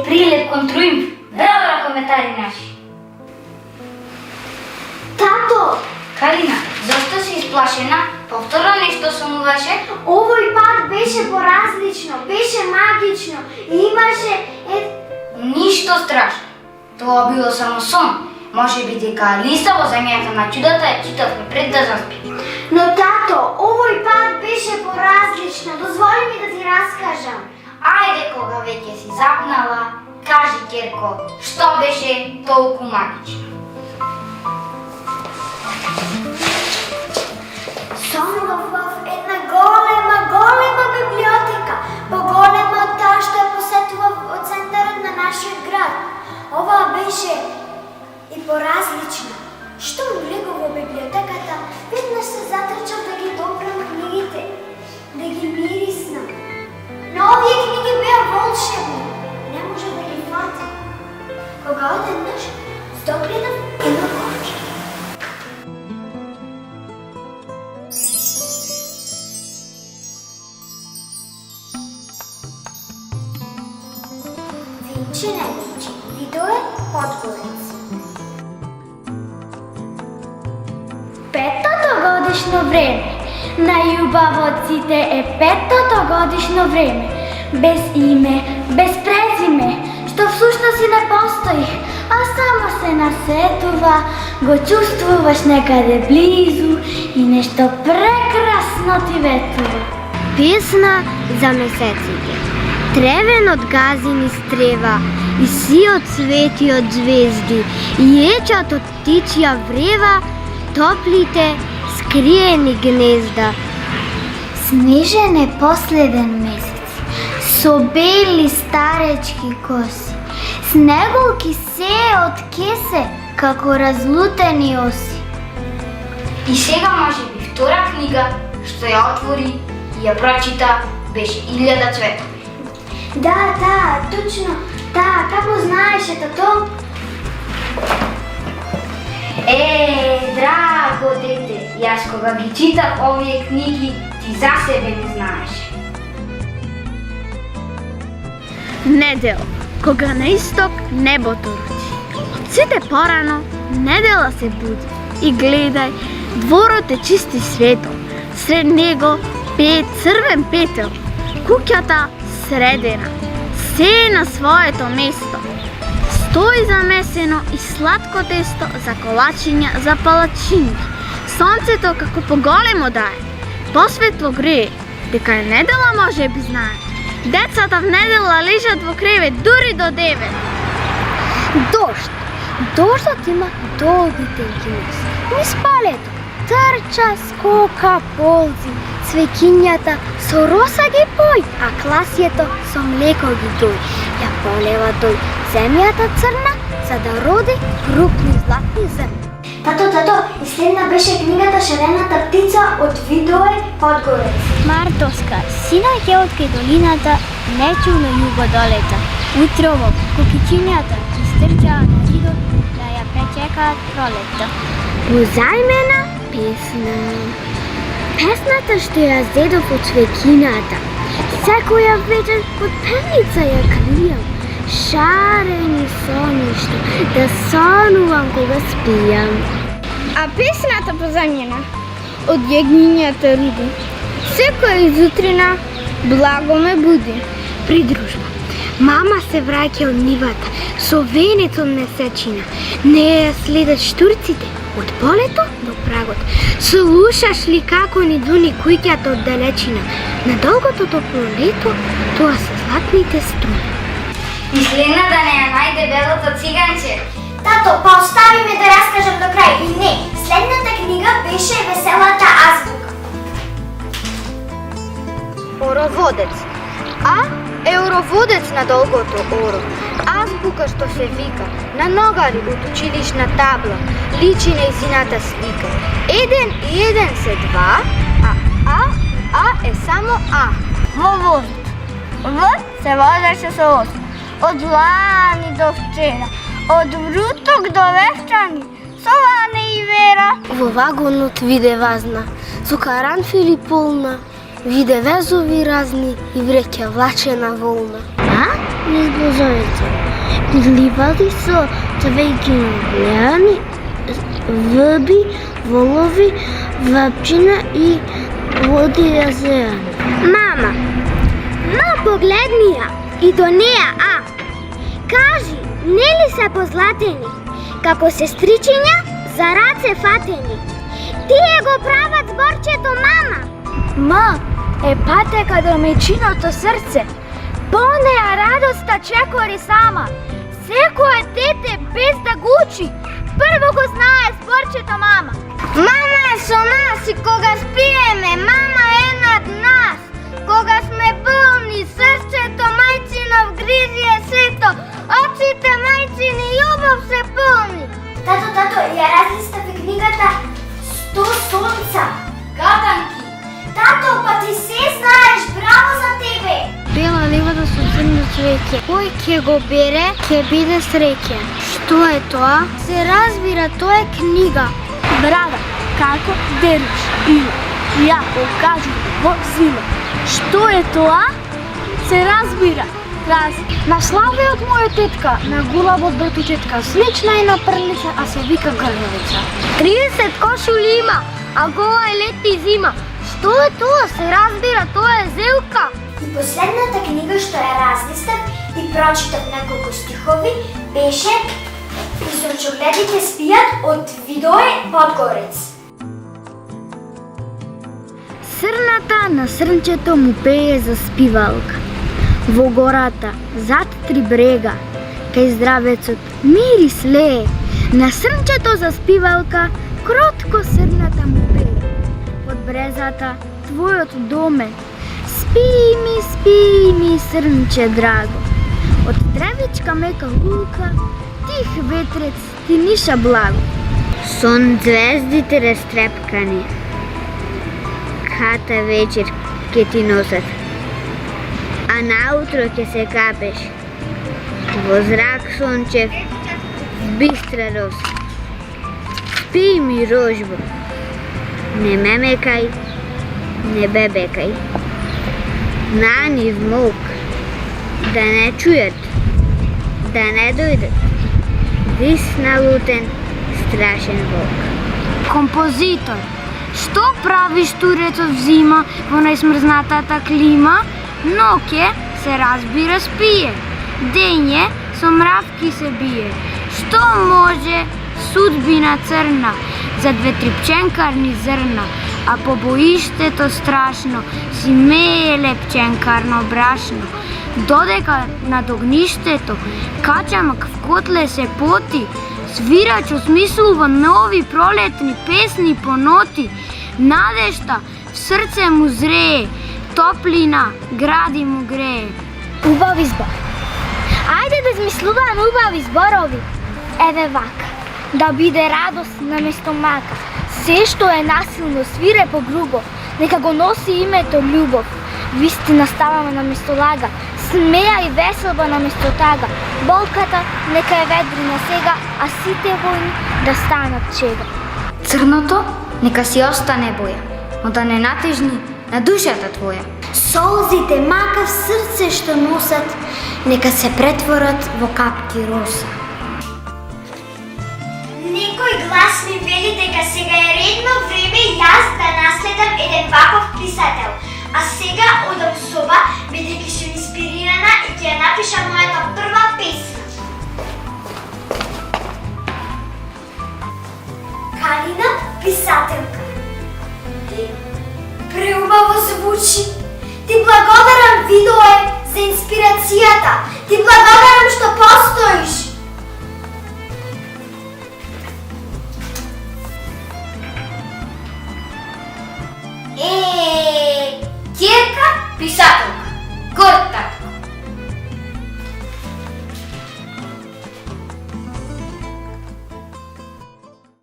Прилеп кон Труимф. Браво, коментари наши. Тато! Калина, зашто си исплашена? Повторно нешто сумуваше? Овој пат беше поразлично, беше магично и имаше Ништо страшно. Тоа било само сон. Може би дека Алиса во земјата на чудата ја читавме пред да заспи. Но тато, овој пат беше поразлично. Дозволи ми да ти раскажам. Ајде, кога веќе си запнала, кажи, Керко, што беше толку магично? Сонував в една голема библиотека, поголема од таа што ја посетував од центарот на нашиот град. Ова беше и поразлично. Што влегов во библиотеката, веднаш се затрчав да ги допрам книгите, да ги мириснам. Но овие книги беа волшебни, не може да ги фатам. Кога одеднаш догледав едно копче. Винче не винче, видое Подгорец. Петтото годишно време. Најубавоците е петтото годишно време. Без име, без презиме, што всушност и не постои, а само се насетува, го чувствуваш некаде близу и нешто прекрасно ти ветува. Песна за месеците. Тревен од газини стрева, и сиот свети од звезди, и ечат од птичја врева, топлите скриени гнезда. Снежен е последен месец, со бели старечки коси, снеголки се од кесе, како разлутени оси. И сега може би втора книга, што ја отвори и ја прочита, беше Илјада цветови. Да, точно, како знаеше тато? Драго дете, јас кога ги читав овие книги, ти за себе не знаеше. Недел, кога на исток небото ручи. Од сите порано, недела се буди. И гледај, дворот е чисти светол. Сред него пее црвен петел. Куќата средена. Се е на своето место. Стои замесено и сладко тесто за колачиња, за палачинки. Сонцето како поголемо дае. Посветло грее, дека е недела може би знае. Децата в недела лежат во кревет дури до 9. Дожд. Дождот има долги тенки носи. Низ полето трча, скока, ползи. Цвеќињата со роса ги пој, а класието со млеко ги дој. Ја полева тој земјата црна, за да роди крупни златни зрна. Тато, изследна беше книгата Шарената птица од Видое Подгорец. Мартоска, синаќе од кај долината, нечувно југо долета. Утрово, кукичињата истрчаа на ридот да ја пречекаат пролетта. Позајмена песна. Песната што ја зедов од цвеќината. Секоја вечер под певница ја кријам. Шарени соништа, да сонувам кога спијам. А песната позајмена од јагнињата руди. Секоја изутрина благо ме буди. Придружба. Мама се враќа од нивата со венец од месечина. Не ја следат штурците од полето до прагот. Слушаш ли како ни дуни куќата од далечина? На долгото топло лето тоа се златните струни. Изгледна да не ја најде белото циганче. Тато, па остави ме да раскажам до крај. И не, следната книга беше Веселата азбука. Ороводец. А Евроводец на долгото оро. Азбука што се вика. На ногари од училишна табла. Личи нејзината слика. 1 и 1 се 2, а е само А. Во возот. В се возеше со воз. Од лани до вчера. Од вруток до вевчани. Со Ване и Вера. Во вагонот виде вазна, со каранфили полна, виде везови разни и вреќа влачена волна. А? низ бозовица. Изливали со цвејки на гледани, врби, волови, врапчина и води јазера. Мама, погледни ја и до неја, кажи, нели се позлатени, како сестричиња за раце фатени? Тие го прават зборчето, мама. Е патека до мечиното срце, полнеја радоста чекори сама. Секое дете без да го учи, прво го знае зборчето, мама. Мама е со нас и кога спиеме, мама е над нас. Кога сме болни, срцето мајцинов гризи е сето, очите мајцини љубов се полни. Тато, ја разлистав книгата 100 сонца. Гаданки! Тато, па ти се знаеш, браво за тебе! Бела ливада со црно цвеќе. Кој ќе го бере, ќе биде среќен. Што е тоа? Се разбира, тоа е книга. Брада, како делиш ило? Ја го кажу во сила. Што е тоа? Се разбира. Наславе од моја тетка, на гулавот братичетка, слична е на прлица, а се вика грневица. 30 кошули има, а гола е лет и зима. Што е тоа? Се разбира, тоа е зелка. И последната книга што ја разлистав и прочитав неколку стихови беше "И сончогледите спијат" од Видое Подгорец. Срната на срнчето му пее заспивалка. Во гората, зад три брега, кај здравецот мирис лее. На срнчето заспивалка, кротко срната му пее. Под брезата, твојот доме, спи ми, срнче драго. Од тревичка мека лука, тих ветрец ти ниша благо. Сон звездите растрепкани, ката вечер ке ти носат, а наутро ке се капеш во зрак сончев, бистра роса. Спи ми, рожбо, не мемекај, не бебекај. Нани вмолк, да не чујат, да не дојдат. Вис налутен, страшен волк. Композитор, што правиш турецот взима во најсмрзнатата клима? Ноќе се разбира спие, дење со мравки се бие. Што може судбина црна за две трипченкарни зрна, а по боиштето страшно си мее пченкарно брашно. Додека над огништето качамак в котле се поти, свирач осмислува нови пролетни песни по ноти. Надежта в срце му зрее, топлина гради му грее. Убави збор. Ајде да измислуваме убави зборови. Еве вака, да биде радост наместо мака. Се што е насилно, свирепо, грубо, нека го носи името љубов. Вистина ставаме наместо лага, смеја и веселба наместо тага. Болката нека е ведрина сега, а сите војни да станат чега. Црното нека си остане боја, но да не натежни на душата твоја. Солзите мака в срце што носат, нека се претворат во капки роса. Некој глас ми вели дека сега е редно време јас да наследам еден ваков писател. А сега одам соба, бидејќи сум инспирирана и ќе ја напиша мојата прва песна. Калина писателка. Преубаво звучи. Ти благодарам, Видое, за инспирацијата. Ти благодарам што постоиш. Ќерка писателка.